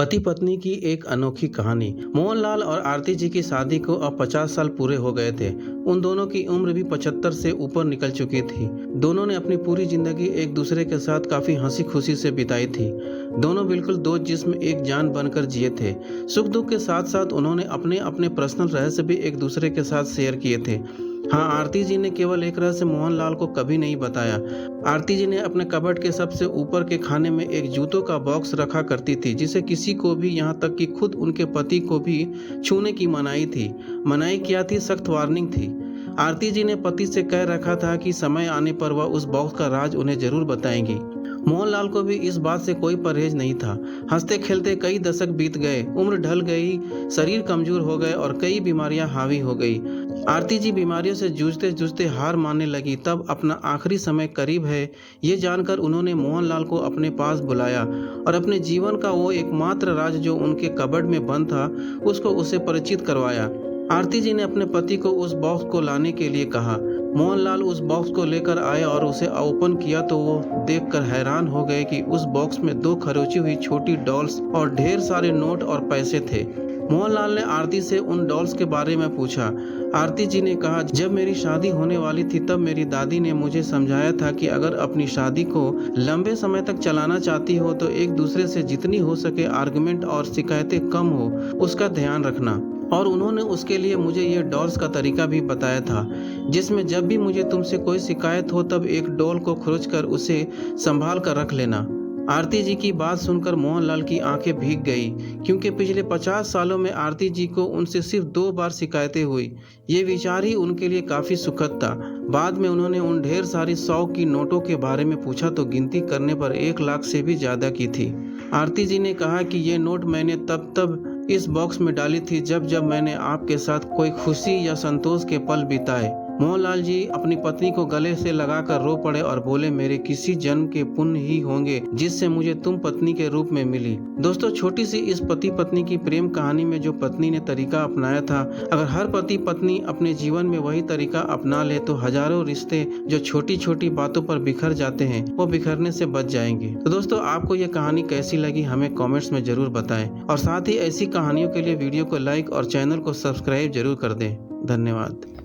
पति पत्नी की एक अनोखी कहानी। मोहनलाल और आरती जी की शादी को अब 50 साल पूरे हो गए थे। उन दोनों की उम्र भी 75 से ऊपर निकल चुकी थी। दोनों ने अपनी पूरी जिंदगी एक दूसरे के साथ काफी हंसी खुशी से बिताई थी। दोनों बिल्कुल दो जिस्म एक जान बनकर जिए थे। सुख दुख के साथ साथ उन्होंने अपने अपने पर्सनल रहस्य भी एक दूसरे के साथ शेयर किए थे। हाँ, आरती जी ने केवल एक रहस्य मोहनलाल को कभी नहीं बताया। आरती जी ने अपने कबर्ड के सबसे ऊपर के खाने में एक जूतों का बॉक्स रखा करती थी, जिसे किसी को भी, यहाँ तक कि खुद उनके पति को भी छूने की मनाही थी। मनाही क्या थी? सख्त वार्निंग थी। आरती जी ने पति से कह रखा था कि समय आने पर वह उस बॉक्स का राज उन्हें जरूर बताएंगी। मोहनलाल को भी इस बात से कोई परहेज नहीं था। हंसते खेलते कई दशक बीत गए, उम्र ढल गई, शरीर कमजोर हो गए और कई बीमारियां हावी हो गई। आरती जी बीमारियों से जूझते जूझते हार मानने लगी। तब अपना आखिरी समय करीब है, ये जानकर उन्होंने मोहनलाल को अपने पास बुलाया और अपने जीवन का वो एकमात्र राज जो उनके कबर्ड में बंद था, उसको उसे परिचित करवाया। आरती जी ने अपने पति को उस बॉक्स को लाने के लिए कहा। मोहनलाल उस बॉक्स को लेकर आए और उसे ओपन किया तो वो देखकर हैरान हो गए कि उस बॉक्स में 2 खरोची हुई छोटी डॉल्स और ढेर सारे नोट और पैसे थे। मोहनलाल ने आरती से उन डॉल्स के बारे में पूछा। आरती जी ने कहा, जब मेरी शादी होने वाली थी तब मेरी दादी ने मुझे समझाया था कि अगर अपनी शादी को लंबे समय तक चलाना चाहती हो तो एक दूसरे से जितनी हो सके आर्गुमेंट और शिकायतें कम हो, उसका ध्यान रखना। और उन्होंने उसके लिए मुझे ये डॉल्स का तरीका भी बताया था, जिसमें जब भी मुझे तुमसे कोई शिकायत हो तब एक डॉल को खरोच कर उसे संभाल कर रख लेना। आरती जी की बात सुनकर मोहनलाल की आंखें भीग गई, क्योंकि पिछले 50 सालों में आरती जी को उनसे सिर्फ 2 बार शिकायतें हुई। ये विचार ही उनके लिए काफी सुखद था। बाद में उन्होंने उन ढेर सारी 100 की नोटों के बारे में पूछा तो गिनती करने पर 1 लाख से भी ज्यादा की थी। आरती जी ने कहा कि ये नोट मैंने तब इस बॉक्स में डाली थी जब मैंने आपके साथ कोई खुशी या संतोष के पल बिताए। मोहनलाल जी अपनी पत्नी को गले से लगाकर रो पड़े और बोले, मेरे किसी जन्म के पुण्य ही होंगे जिससे मुझे तुम पत्नी के रूप में मिली। दोस्तों, छोटी सी इस पति पत्नी की प्रेम कहानी में जो पत्नी ने तरीका अपनाया था, अगर हर पति पत्नी अपने जीवन में वही तरीका अपना ले तो हजारों रिश्ते जो छोटी छोटी बातों पर बिखर जाते हैं वो बिखरने से बच जाएंगे। तो दोस्तों, आपको ये कहानी कैसी लगी हमें कॉमेंट्स में जरूर बताएं और साथ ही ऐसी कहानियों के लिए वीडियो को लाइक और चैनल को सब्सक्राइब जरूर कर दें। धन्यवाद।